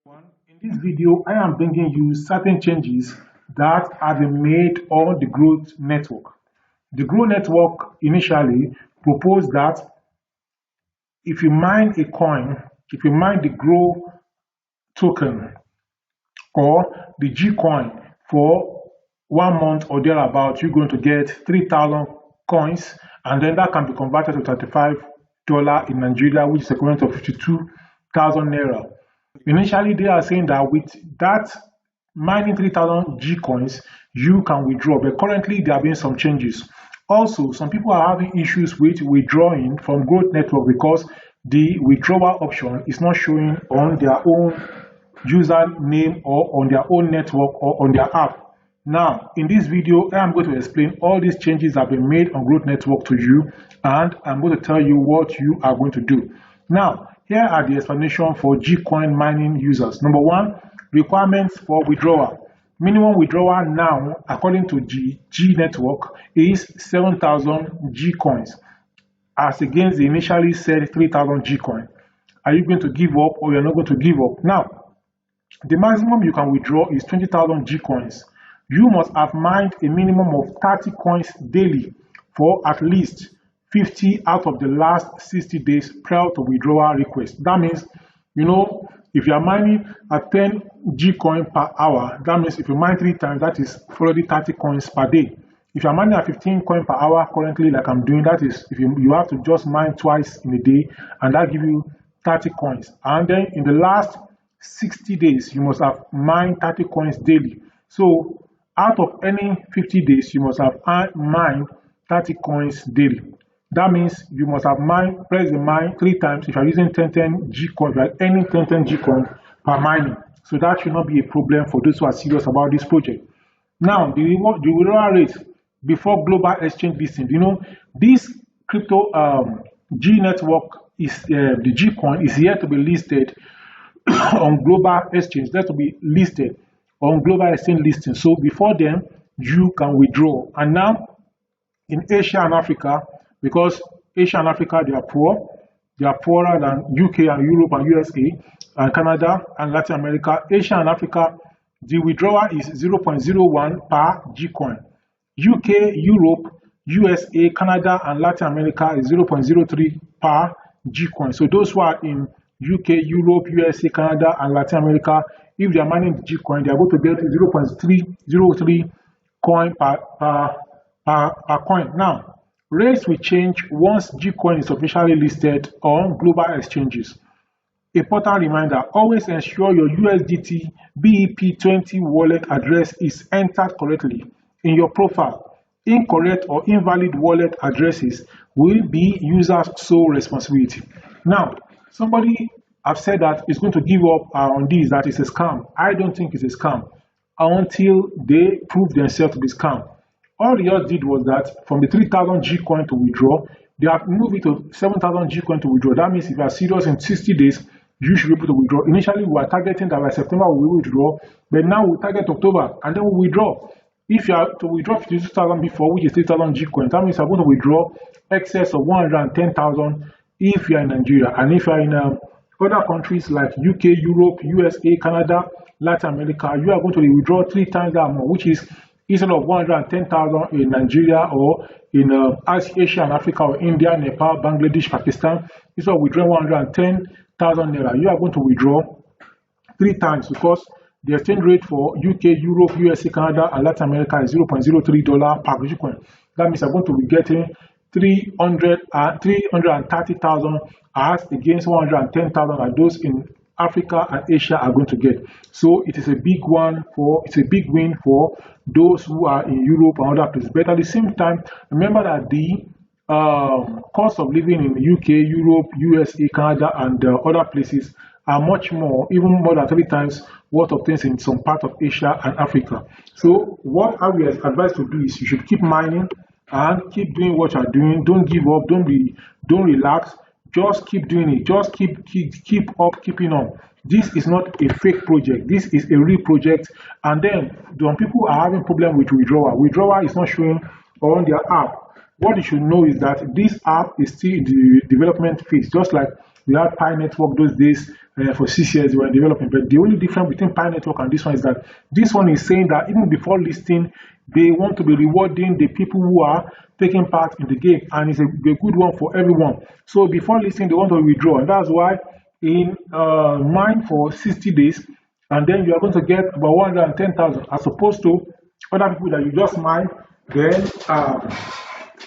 In this video, I am bringing you certain changes that have been made on the growth network. The growth network initially proposed that if you mine a coin, if you mine the grow token or the G coin for 1 month or thereabout, you're going to get 3,000 coins, and then that can be converted to $35 in Nigeria, which is equivalent to 52,000 naira. Initially, they are saying that with that mining 3,000 G coins, you can withdraw, but currently there have been some changes. Also, some people are having issues with withdrawing from Growth Network because the withdrawal option is not showing on their own username or on their own network or on their app. Now, in this video, I am going to explain all these changes that have been made on Growth Network to you, and I'm going to tell you what you are going to do. Now, here are the explanation for Gcoin mining users. Number one, requirements for withdrawal. Minimum withdrawal now, according to G Network, is 7,000 G coins, as against the initially said 3,000 G coin. Are you going to give up or you're not going to give up? Now, the maximum you can withdraw is 20,000 G coins. You must have mined a minimum of 30 coins daily for at least 50 out of the last 60 days prior to withdrawal request. That means, if you are mining at 10 G coin per hour, that means if you mine 3 times, that is already 30 coins per day. If you are mining at 15 coin per hour currently, like I'm doing, that is if you have to just mine twice in a day, and that gives you 30 coins. And then in the last 60 days, you must have mined 30 coins daily. So out of any 50 days, you must have mined 30 coins daily. That means you must have press the mine 3 times if you are using 10 G coin, if you are earning 10 G coin per mining. So that should not be a problem for those who are serious about this project. Now, the withdrawal rate before global exchange listing. This crypto G network is the G coin is yet to be listed on global exchange. That to be listed on global exchange listing. So before then, you can withdraw. And now in Asia and Africa, because Asia and Africa, they are poor. They are poorer than UK and Europe and USA and Canada and Latin America. Asia and Africa, the withdrawal is 0.01 per G coin. UK, Europe, USA, Canada, and Latin America is 0.03 per G coin. So those who are in UK, Europe, USA, Canada, and Latin America, if they are mining the G coin, they are going to get 0.303 coin per coin. Now, rates will change once Gcoin is officially listed on global exchanges. Important reminder, always ensure your USDT BEP20 wallet address is entered correctly in your profile. Incorrect or invalid wallet addresses will be users' sole responsibility. Now, somebody have said that it's going to give up on this, that it's a scam. I don't think it's a scam until they prove themselves to be scam. All they just did was that from the 3,000 G coin to withdraw, they have moved it to 7,000 G coin to withdraw. That means if you are serious in 60 days, you should be able to withdraw. Initially, we were targeting that by September we will withdraw, but now we target October and then we withdraw. If you are to withdraw 52,000 before, which is 3,000 G coin, that means you're going to withdraw excess of 110,000 if you are in Nigeria. And if you are in other countries like UK, Europe, USA, Canada, Latin America, you are going to withdraw 3 times that amount, which is instead of 110,000 in Nigeria or in Asia and Africa or India, Nepal, Bangladesh, Pakistan, instead of withdrawing 110,000 naira, you are going to withdraw 3 times because the exchange rate for UK, Europe, USA, Canada, and Latin America is $0.03 per Bitcoin. That means you're going to be getting 330,000 as against 110,000 that those in Africa and Asia are going to get. So it is a big win for those who are in Europe and other places. But at the same time, remember that the cost of living in the UK, Europe, USA, Canada, and other places are much more, even more than 3 times worth of things in some part of Asia and Africa. So what I will advise to do is you should keep mining and keep doing what you're doing. Don't give up. Don't relax. Just keep doing it. Just keeping on. This is not a fake project. This is a real project. And then when people are having problem with withdrawal is not showing on their app. What you should know is that this app is still in the development phase, just like We had Pi Network those days for 6 years we were developing. But the only difference between Pi Network and this one is that this one is saying that even before listing, they want to be rewarding the people who are taking part in the game, and it's a good one for everyone. So before listing, they want to withdraw, and that's why in mine for 60 days, and then you are going to get about 110,000 as opposed to other people that you just mine, then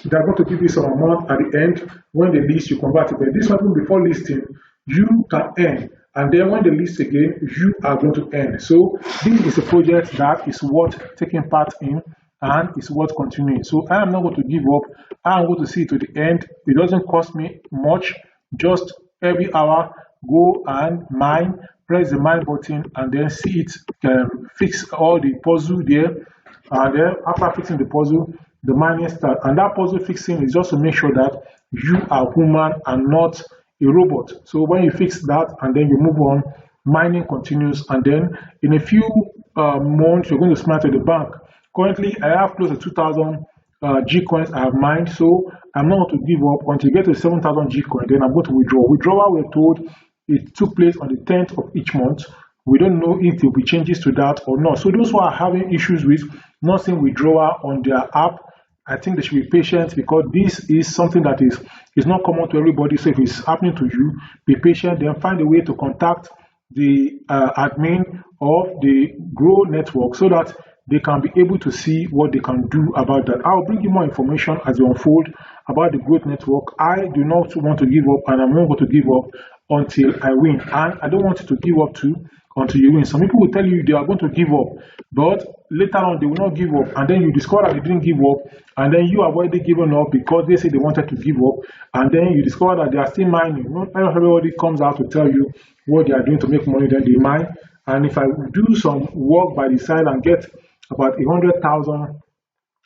they're going to give you some amount at the end. When they list, you convert it. But this one, before listing, you can earn, and then when they list again, you are going to earn. So this is a project that is worth taking part in, and it's worth continuing. So I am not going to give up. I am going to see it to the end. It doesn't cost me much. Just every hour, go and mine, press the mine button, and then see it fix all the puzzle there. And then after fixing the puzzle, the mining starts. And that puzzle fixing is just to make sure that you are human and not a robot. So when you fix that and then you move on, mining continues, and then in a few months you're going to smart to the bank. Currently, I have close to 2,000 G coins I have mined, so I'm not going to give up until you get to 7,000 G coins. Then I'm going to withdraw. Withdrawal, we're told it took place on the 10th of each month. We don't know if there will be changes to that or not. So those who are having issues with not seeing withdrawal on their app, I think they should be patient, because this is something that is not common to everybody. So if it's happening to you, be patient. Then find a way to contact the admin of the Grow network so that they can be able to see what they can do about that. I'll bring you more information as we unfold about the Growth Network. I do not want to give up, and I'm not going to give up until I win. And I don't want you to give up too until you win. Some people will tell you they are going to give up, but later on they will not give up, and then you discover that they didn't give up, and then you have already given up because they say they wanted to give up, and then you discover that they are still mining. Not everybody comes out to tell you what they are doing to make money, then they mine. And if I do some work by the side and get about 100,000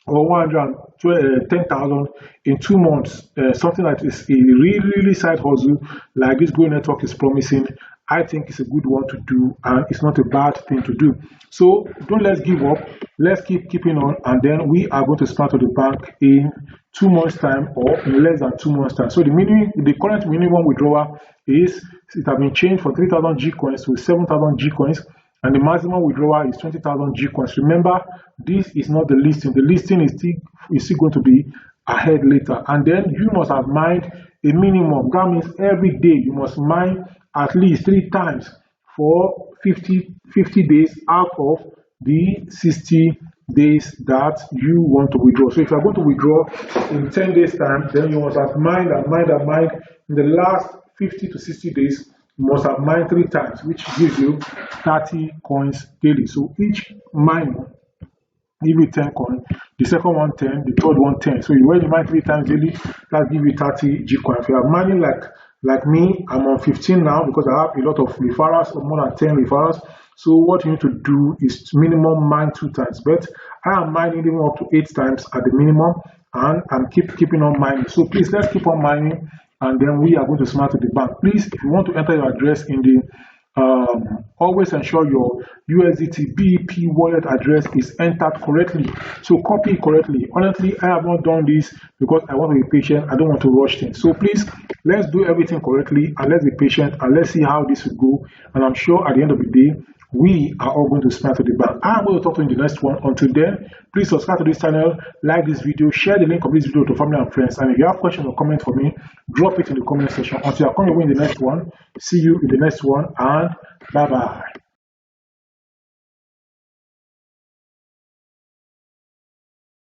or 110,000 in 2 months, something that is a really side hustle like this Grow Network is promising, I think it's a good one to do, and it's not a bad thing to do. So don't let's give up. Let's keeping on, and then we are going to start to the bank in 2 months' time, or in less than 2 months' time. So the current minimum withdrawal is, it has been changed from 3,000 G coins to 7,000 G coins. And the maximum withdrawal is 20,000 G coins. Remember, this is not the listing. The listing is still going to be ahead later. And then you must have mined a minimum. That means every day you must mine at least 3 times for 50 days out of the 60 days that you want to withdraw. So if you're going to withdraw in 10 days time, then you must have mined in the last 50 to 60 days. You must have mined 3 times, which gives you 30 coins daily. So each mine give you 10 coins, the second one 10, the third one 10. So when you mine 3 times daily, that give you 30 G coins. If you are mining like me, I'm on 15 now because I have a lot of referrals, or more than 10 referrals. So what you need to do is minimum mine 2 times. But I am mining even up to 8 times at the minimum, and I'm keeping on mining. So please, let's keep on mining, and then we are going to smart to the bank. Please, if you want to enter your address in the always ensure your USDT BEP wallet address is entered correctly. So copy it correctly. Honestly, I have not done this because I want to be patient. I don't want to rush things. So please, let's do everything correctly, and let's be patient, and let's see how this will go. And I'm sure at the end of the day, we are all going to smart to the bank. I'm going to talk to you in the next one. Until then, please subscribe to this channel, like this video, share the link of this video to family and friends. And if you have questions or comments for me, drop it in the comment section. Until I come in the next one, see you in the next one, and bye-bye.